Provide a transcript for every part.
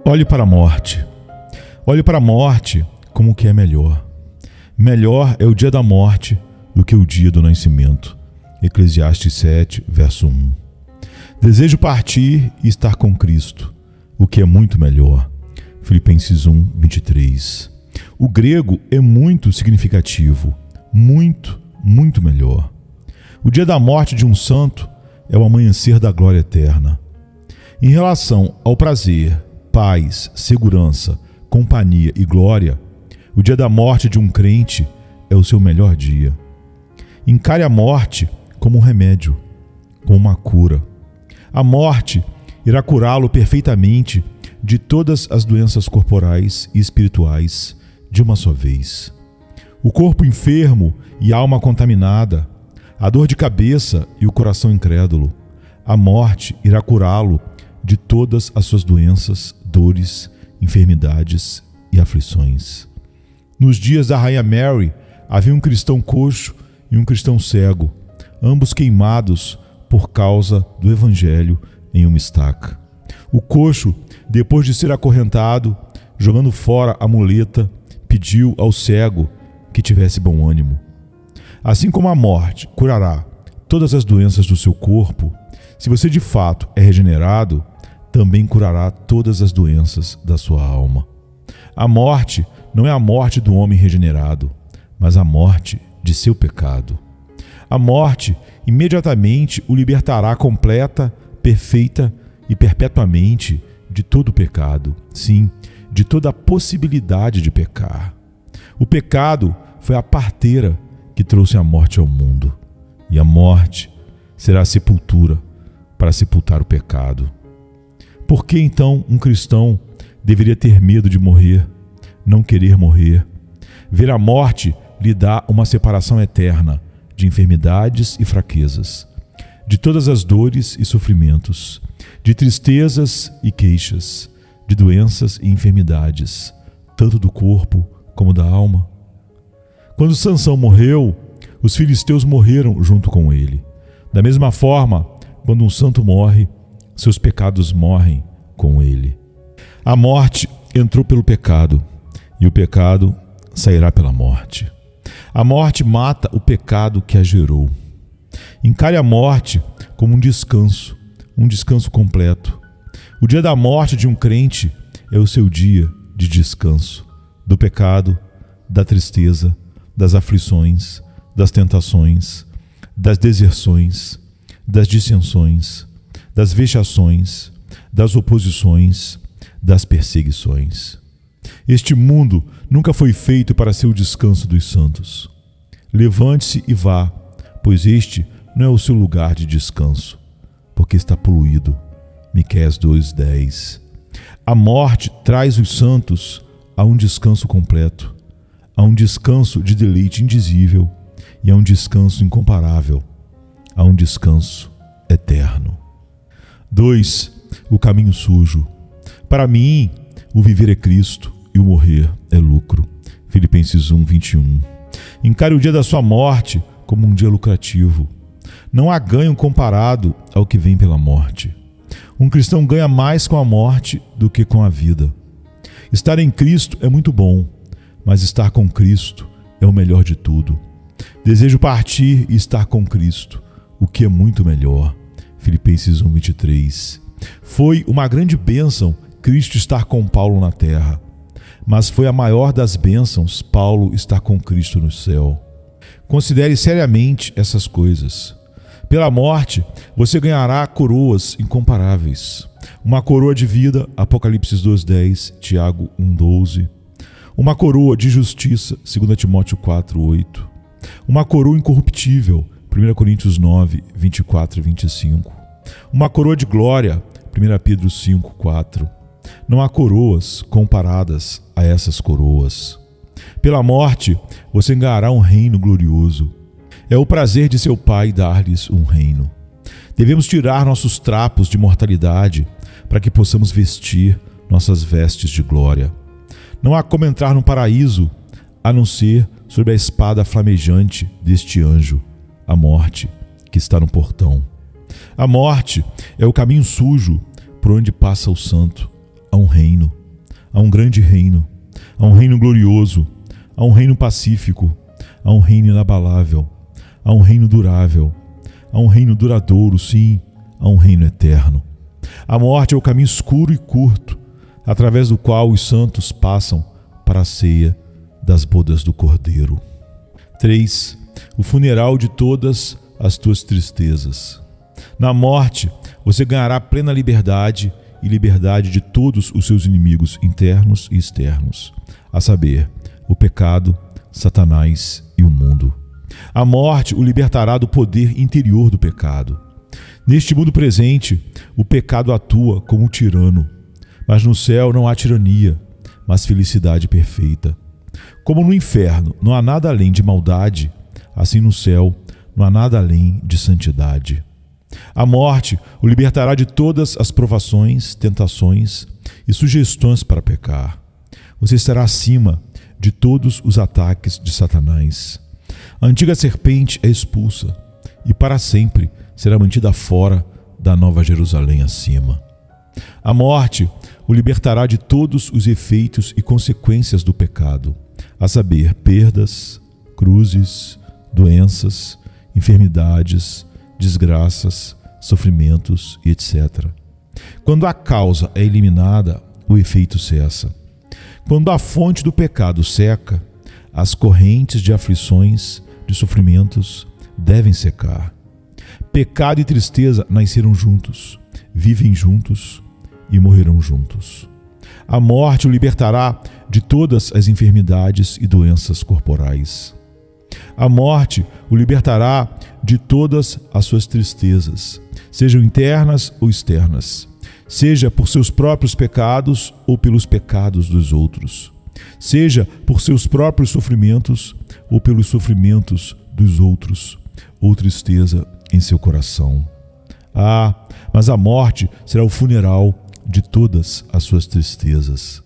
Olhe para a morte. Olhe para a morte como o que é melhor. Melhor é o dia da morte do que o dia do nascimento. Eclesiastes 7, verso 1. Desejo partir e estar com Cristo, o que é muito melhor. Filipenses 1, 23. O grego é muito significativo. Muito, muito melhor. O dia da morte de um santo é o amanhecer da glória eterna. Em relação ao prazer, paz, segurança, companhia e glória, o dia da morte de um crente é o seu melhor dia. Encare a morte como um remédio, como uma cura. A morte irá curá-lo perfeitamente de todas as doenças corporais e espirituais de uma só vez. O corpo enfermo e a alma contaminada, a dor de cabeça e o coração incrédulo, a morte irá curá-lo de todas as suas doenças, dores, enfermidades e aflições. Nos dias da Rainha Mary, havia um cristão coxo e um cristão cego, ambos queimados por causa do Evangelho em uma estaca. O coxo, depois de ser acorrentado, jogando fora a muleta, pediu ao cego que tivesse bom ânimo. Assim como a morte curará todas as doenças do seu corpo, se você de fato é regenerado, também curará todas as doenças da sua alma. A morte não é a morte do homem regenerado, mas a morte de seu pecado. A morte imediatamente o libertará completa, perfeita e perpetuamente de todo o pecado, sim, de toda a possibilidade de pecar. O pecado foi a parteira que trouxe a morte ao mundo, e a morte será a sepultura para sepultar o pecado. Por que então um cristão deveria ter medo de morrer, não querer morrer? Ver a morte lhe dá uma separação eterna de enfermidades e fraquezas, de todas as dores e sofrimentos, de tristezas e queixas, de doenças e enfermidades, tanto do corpo como da alma. Quando Sansão morreu, os filisteus morreram junto com ele. Da mesma forma, quando um santo morre, seus pecados morrem com ele. A morte entrou pelo pecado, e o pecado sairá pela morte. A morte mata o pecado que a gerou. Encare a morte como um descanso completo. O dia da morte de um crente é o seu dia de descanso do pecado, da tristeza, das aflições, das tentações, das deserções, das dissensões, das vexações, das oposições, das perseguições. Este mundo nunca foi feito para ser o descanso dos santos. Levante-se e vá, pois este não é o seu lugar de descanso, porque está poluído. Miqueias 2:10. A morte traz os santos a um descanso completo, a um descanso de deleite indizível e a um descanso incomparável, a um descanso eterno. 2. O caminho sujo. Para mim, o viver é Cristo e o morrer é lucro. Filipenses 1, 21. Encare o dia da sua morte como um dia lucrativo. Não há ganho comparado ao que vem pela morte. Um cristão ganha mais com a morte do que com a vida. Estar em Cristo é muito bom, mas estar com Cristo é o melhor de tudo. Desejo partir e estar com Cristo, o que é muito melhor. Filipenses 1, 23. Foi uma grande bênção Cristo estar com Paulo na terra, mas foi a maior das bênçãos Paulo estar com Cristo no céu. Considere seriamente essas coisas. Pela morte, você ganhará coroas incomparáveis. Uma coroa de vida, Apocalipse 2:10, Tiago 1:12. Uma coroa de justiça, 2 Timóteo 4:8. Uma coroa incorruptível, 1 Coríntios 9, 24 e 25. Uma coroa de glória, 1 Pedro 5:4. Não há coroas comparadas a essas coroas. Pela morte, você ganhará um reino glorioso. É o prazer de seu Pai dar-lhes um reino. Devemos tirar nossos trapos de mortalidade para que possamos vestir nossas vestes de glória. Não há como entrar no paraíso a não ser sob a espada flamejante deste anjo, a morte, que está no portão. A morte é o caminho sujo por onde passa o santo a um reino a um grande reino, a um reino glorioso, a um reino pacífico, a um reino inabalável, a um reino durável, a um reino duradouro, sim, a um reino eterno. A morte é o caminho escuro e curto, através do qual os santos passam para a ceia das bodas do Cordeiro. 3. O funeral de todas as tuas tristezas. Na morte, você ganhará plena liberdade e liberdade de todos os seus inimigos internos e externos, a saber, o pecado, Satanás e o mundo. A morte o libertará do poder interior do pecado. Neste mundo presente, o pecado atua como um tirano, mas no céu não há tirania, mas felicidade perfeita. Como no inferno não há nada além de maldade, assim no céu não há nada além de santidade. A morte o libertará de todas as provações, tentações e sugestões para pecar. Você estará acima de todos os ataques de Satanás. A antiga serpente é expulsa e para sempre será mantida fora da Nova Jerusalém acima. A morte o libertará de todos os efeitos e consequências do pecado, a saber, perdas, cruzes, doenças, enfermidades, desgraças, sofrimentos e etc. Quando a causa é eliminada, o efeito cessa. Quando a fonte do pecado seca, as correntes de aflições, de sofrimentos, devem secar. Pecado e tristeza nasceram juntos, vivem juntos e morrerão juntos. A morte o libertará de todas as enfermidades e doenças corporais. A morte o libertará de todas as suas tristezas, sejam internas ou externas, seja por seus próprios pecados ou pelos pecados dos outros, seja por seus próprios sofrimentos ou pelos sofrimentos dos outros, ou tristeza em seu coração. Mas a morte será o funeral de todas as suas tristezas.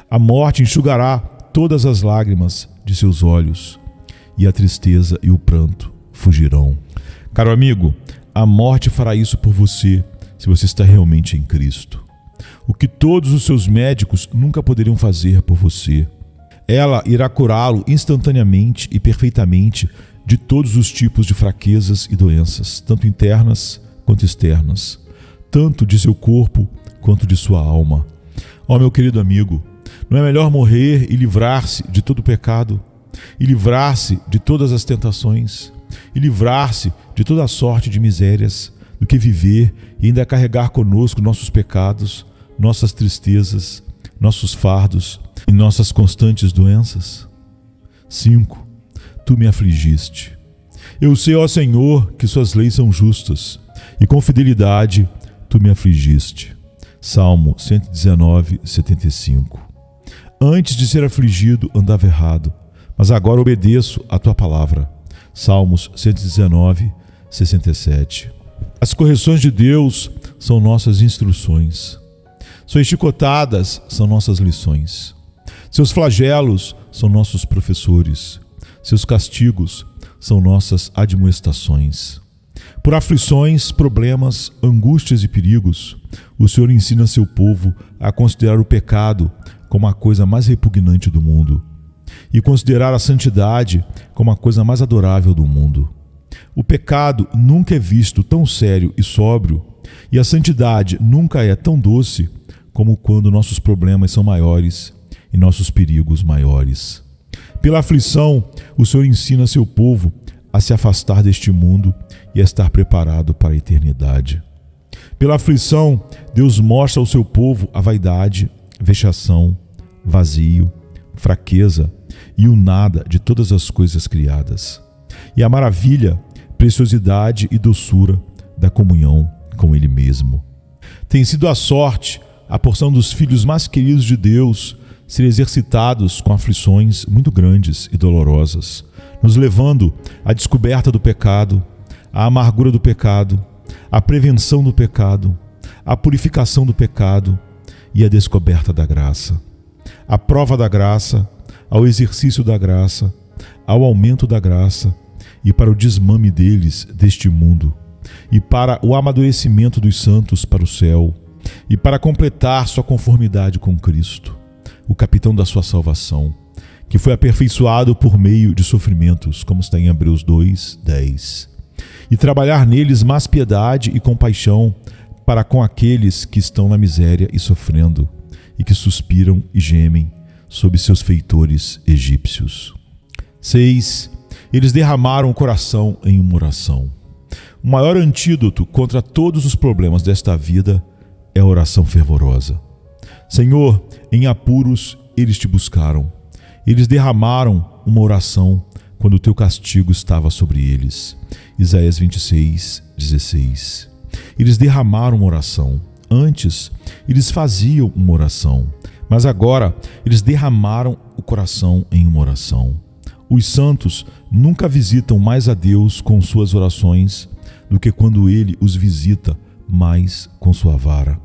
A morte enxugará todas as lágrimas de seus olhos, e a tristeza e o pranto fugirão. Caro amigo, a morte fará isso por você, se você está realmente em Cristo. O que todos os seus médicos nunca poderiam fazer por você. Ela irá curá-lo instantaneamente e perfeitamente de todos os tipos de fraquezas e doenças, tanto internas quanto externas, tanto de seu corpo quanto de sua alma. Ó, meu querido amigo, não é melhor morrer e livrar-se de todo o pecado, e livrar-se de todas as tentações, e livrar-se de toda a sorte de misérias, do que viver e ainda carregar conosco nossos pecados, nossas tristezas, nossos fardos e nossas constantes doenças? 5. Tu me afligiste. Eu sei, ó Senhor, que suas leis são justas, e com fidelidade tu me afligiste. Salmo 119, 75. Antes de ser afligido, andava errado, mas agora obedeço a tua palavra. Salmos 119, 67. As correções de Deus são nossas instruções. Suas chicotadas são nossas lições. Seus flagelos são nossos professores. Seus castigos são nossas admoestações. Por aflições, problemas, angústias e perigos, o Senhor ensina seu povo a considerar o pecado como a coisa mais repugnante do mundo e considerar a santidade como a coisa mais adorável do mundo. O pecado nunca é visto tão sério e sóbrio, e a santidade nunca é tão doce como quando nossos problemas são maiores e nossos perigos maiores. Pela aflição, o Senhor ensina seu povo a se afastar deste mundo e a estar preparado para a eternidade. Pela aflição, Deus mostra ao seu povo a vaidade, vexação, vazio, fraqueza e o nada de todas as coisas criadas, e a maravilha, preciosidade e doçura da comunhão com Ele mesmo. Tem sido a sorte, a porção dos filhos mais queridos de Deus, ser exercitados com aflições muito grandes e dolorosas, nos levando à descoberta do pecado, à amargura do pecado, à prevenção do pecado, à purificação do pecado e à descoberta da graça. À prova da graça, ao exercício da graça, ao aumento da graça e para o desmame deles deste mundo, e para o amadurecimento dos santos para o céu, e para completar sua conformidade com Cristo, o capitão da sua salvação, que foi aperfeiçoado por meio de sofrimentos, como está em Hebreus 2:10, e trabalhar neles mais piedade e compaixão para com aqueles que estão na miséria e sofrendo, e que suspiram e gemem sob seus feitores egípcios. 6. Eles derramaram o coração em uma oração. O maior antídoto contra todos os problemas desta vida é a oração fervorosa. Senhor, em apuros eles te buscaram. Eles derramaram uma oração quando o teu castigo estava sobre eles. Isaías 26:16. Eles derramaram uma oração. Antes, eles faziam uma oração, mas agora eles derramaram o coração em uma oração. Os santos nunca visitam mais a Deus com suas orações do que quando Ele os visita mais com sua vara.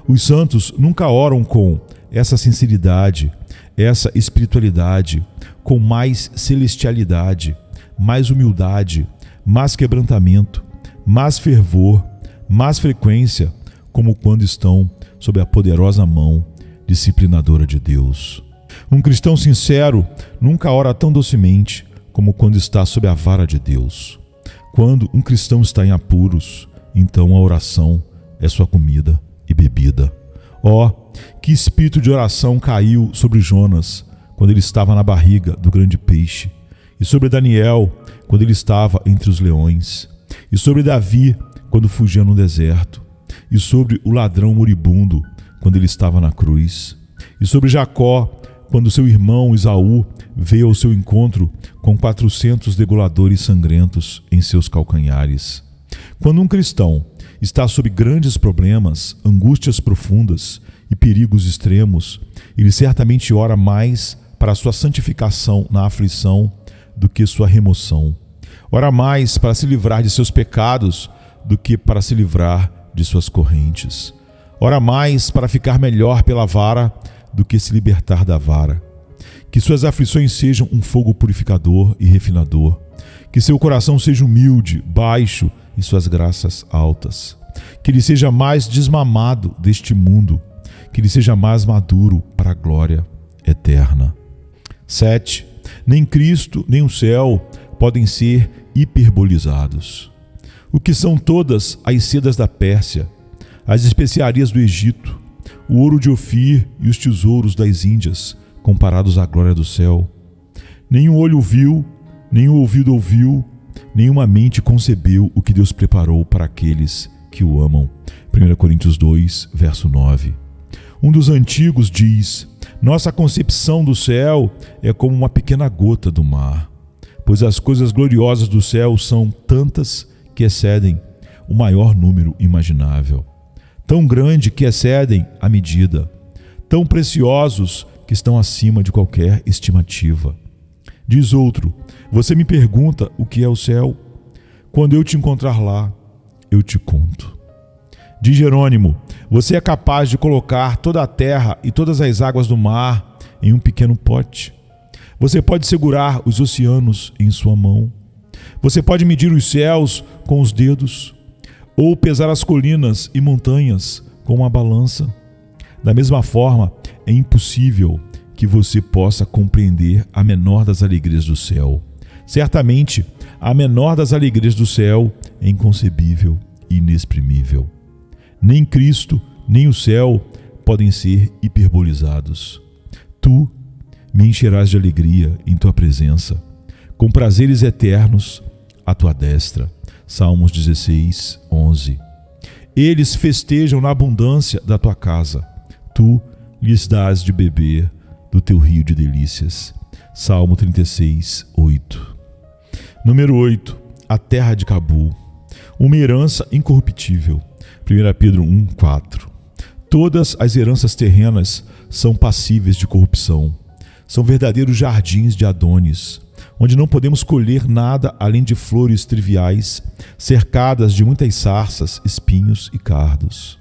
Os santos nunca oram com essa sinceridade, essa espiritualidade, com mais celestialidade, mais humildade, mais quebrantamento, mais fervor, mais frequência, como quando estão sob a poderosa mão disciplinadora de Deus. Um cristão sincero nunca ora tão docemente como quando está sob a vara de Deus. Quando um cristão está em apuros, então a oração é sua comida e bebida. Que espírito de oração caiu sobre Jonas quando ele estava na barriga do grande peixe, e sobre Daniel quando ele estava entre os leões, e sobre Davi quando fugia no deserto, e sobre o ladrão moribundo quando ele estava na cruz, e sobre Jacó quando seu irmão Esaú veio ao seu encontro com 400 degoladores sangrentos em seus calcanhares. Quando um cristão está sob grandes problemas, angústias profundas e perigos extremos, ele certamente ora mais para sua santificação na aflição do que sua remoção. Ora mais para se livrar de seus pecados do que para se livrar de suas correntes. Ora mais para ficar melhor pela vara do que se libertar da vara. Que suas aflições sejam um fogo purificador e refinador. Que seu coração seja humilde, baixo e suas graças altas. Que ele seja mais desmamado deste mundo. Que ele seja mais maduro para a glória eterna. 7. Nem Cristo, nem o céu podem ser hiperbolizados. O que são todas as sedas da Pérsia, as especiarias do Egito, o ouro de Ofir e os tesouros das Índias, comparados à glória do céu? Nenhum olho viu, nenhum ouvido ouviu, nenhuma mente concebeu o que Deus preparou para aqueles que o amam. 1 Coríntios 2, verso 9. Um dos antigos diz: nossa concepção do céu é como uma pequena gota do mar, pois as coisas gloriosas do céu são tantas que excedem o maior número imaginável, tão grande que excedem a medida, tão preciosos que estão acima de qualquer estimativa. Diz outro: você me pergunta o que é o céu? Quando eu te encontrar lá, eu te conto. Diz Jerônimo: você é capaz de colocar toda a terra e todas as águas do mar em um pequeno pote. Você pode segurar os oceanos em sua mão. Você pode medir os céus com os dedos, ou pesar as colinas e montanhas com uma balança. Da mesma forma, é impossível que você possa compreender a menor das alegrias do céu. Certamente, a menor das alegrias do céu é inconcebível e inexprimível. Nem Cristo, nem o céu podem ser hiperbolizados. Tu me encherás de alegria em tua presença, com prazeres eternos à tua destra. Salmos 16, 11. Eles festejam na abundância da tua casa. Tu lhes dás de beber do teu rio de delícias. Salmo 36, 8. Número 8. A terra de Cabul. Uma herança incorruptível. 1 Pedro 1, 4. Todas as heranças terrenas são passíveis de corrupção. São verdadeiros jardins de Adonis, onde não podemos colher nada além de flores triviais, cercadas de muitas sarças, espinhos e cardos.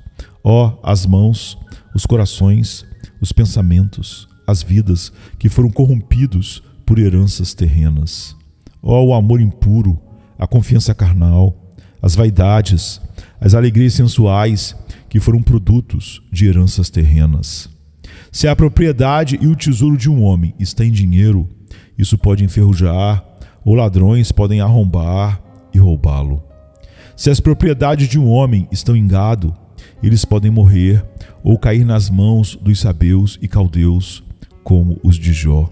As mãos, os corações, os pensamentos, as vidas que foram corrompidos por heranças terrenas. O amor impuro, a confiança carnal, as vaidades, as alegrias sensuais que foram produtos de heranças terrenas. Se a propriedade e o tesouro de um homem está em dinheiro, isso pode enferrujar, ou ladrões podem arrombar e roubá-lo. Se as propriedades de um homem estão em gado, eles podem morrer ou cair nas mãos dos sabeus e caldeus, como os de Jó.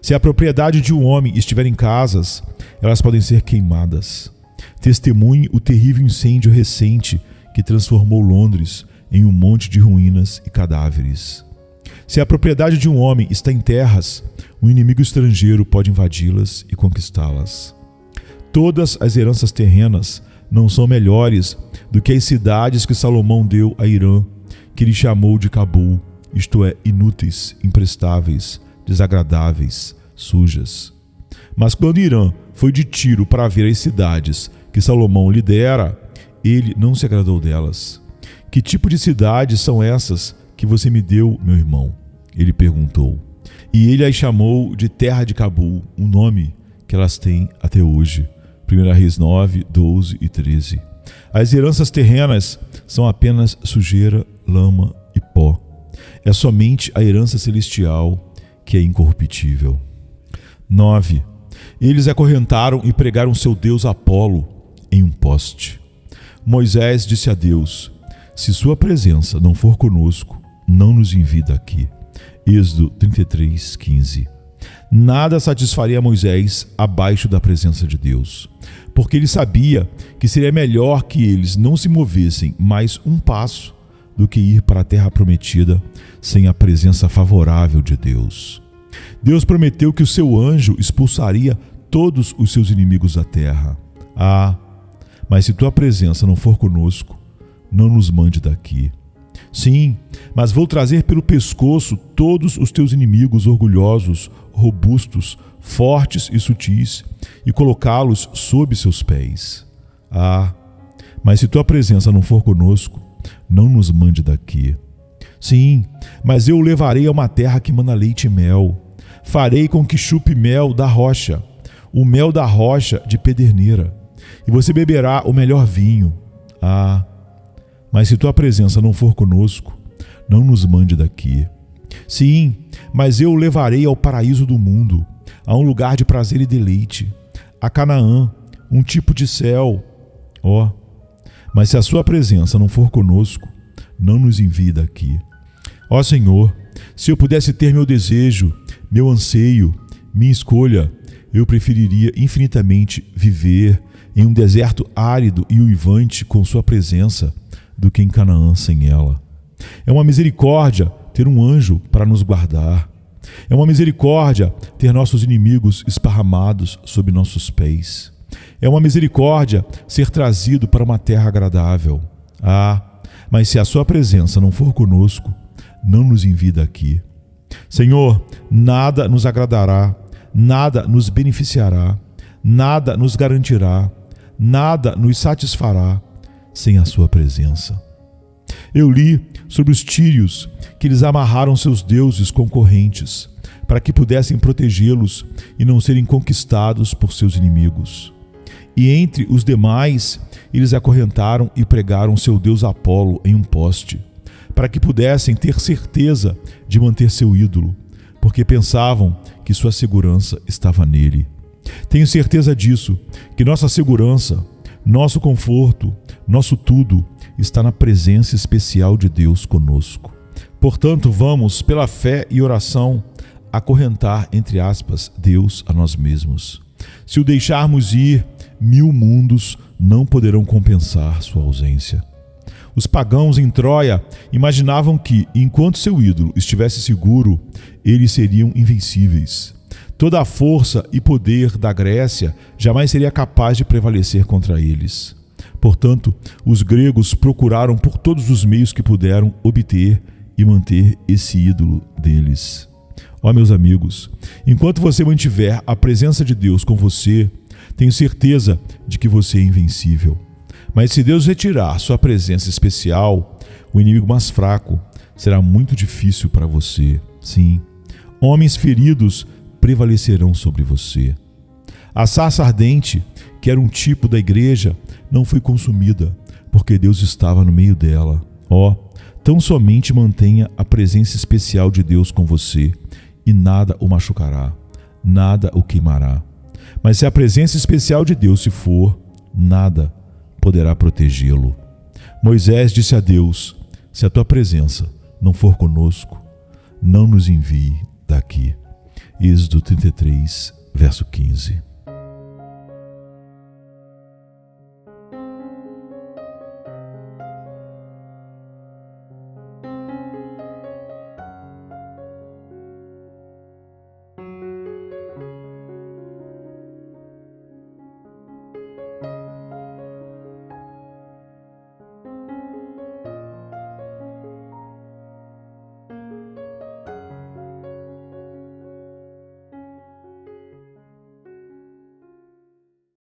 Se a propriedade de um homem estiver em casas, elas podem ser queimadas. Testemunhe o terrível incêndio recente que transformou Londres em um monte de ruínas e cadáveres. Se a propriedade de um homem está em terras, um inimigo estrangeiro pode invadi-las e conquistá-las. Todas as heranças terrenas não são melhores do que as cidades que Salomão deu a Irã, que ele chamou de Cabul, isto é, inúteis, imprestáveis, desagradáveis, sujas. Mas quando Irã foi de Tiro para ver as cidades que Salomão lhe dera, ele não se agradou delas. Que tipo de cidades são essas que você me deu, meu irmão? Ele perguntou. E ele as chamou de Terra de Cabul, um nome que elas têm até hoje. 1 Reis 9, 12 e 13. As heranças terrenas são apenas sujeira, lama e pó. É somente a herança celestial que é incorruptível. 9. Eles acorrentaram e pregaram seu deus Apolo em um poste. Moisés disse a Deus: se sua presença não for conosco, não nos envie daqui. Êxodo 33, 15. Nada satisfaria Moisés abaixo da presença de Deus, porque ele sabia que seria melhor que eles não se movessem mais um passo do que ir para a terra prometida sem a presença favorável de Deus. Deus prometeu que o seu anjo expulsaria todos os seus inimigos da terra. Mas se tua presença não for conosco, não nos mande daqui. Sim, mas vou trazer pelo pescoço todos os teus inimigos orgulhosos, robustos, fortes e sutis, e colocá-los sob seus pés. Mas se tua presença não for conosco, não nos mande daqui. Sim, mas eu o levarei a uma terra que mana leite e mel. Farei com que chupe mel da rocha, o mel da rocha de pederneira, e você beberá o melhor vinho. Mas se tua presença não for conosco, não nos mande daqui. Sim, mas eu o levarei ao paraíso do mundo, a um lugar de prazer e deleite, a Canaã, um tipo de céu. Mas se a sua presença não for conosco, não nos envie daqui. Ó Senhor, se eu pudesse ter meu desejo, meu anseio, minha escolha, eu preferiria infinitamente viver em um deserto árido e uivante com sua presença do que em Canaã sem ela. É uma misericórdia ter um anjo para nos guardar. É uma misericórdia ter nossos inimigos esparramados sob nossos pés. É uma misericórdia ser trazido para uma terra agradável. Mas se a sua presença não for conosco, não nos envie daqui. Senhor, nada nos agradará, nada nos beneficiará, nada nos garantirá, nada nos satisfará sem a sua presença. Eu li sobre os tírios que eles amarraram seus deuses com correntes, para que pudessem protegê-los e não serem conquistados por seus inimigos. E entre os demais, eles acorrentaram e pregaram seu deus Apolo em um poste, para que pudessem ter certeza de manter seu ídolo, porque pensavam que sua segurança estava nele. Tenho certeza disso, que nossa segurança, nosso conforto, nosso tudo está na presença especial de Deus conosco. Portanto, vamos, pela fé e oração, acorrentar, entre aspas, Deus a nós mesmos. Se o deixarmos ir, 1000 mundos não poderão compensar sua ausência. Os pagãos em Troia imaginavam que, enquanto seu ídolo estivesse seguro, eles seriam invencíveis. Toda a força e poder da Grécia jamais seria capaz de prevalecer contra eles. Portanto, os gregos procuraram por todos os meios que puderam obter e manter esse ídolo deles. Meus amigos, enquanto você mantiver a presença de Deus com você, tenho certeza de que você é invencível. Mas se Deus retirar sua presença especial, o inimigo mais fraco será muito difícil para você. Sim, homens feridos prevalecerão sobre você. A sarça ardente, que era um tipo da igreja, não foi consumida, porque Deus estava no meio dela. Tão somente mantenha a presença especial de Deus com você e nada o machucará, nada o queimará. Mas se a presença especial de Deus se for, nada poderá protegê-lo. Moisés disse a Deus: se a tua presença não for conosco, não nos envie daqui. Êxodo 33, verso 15.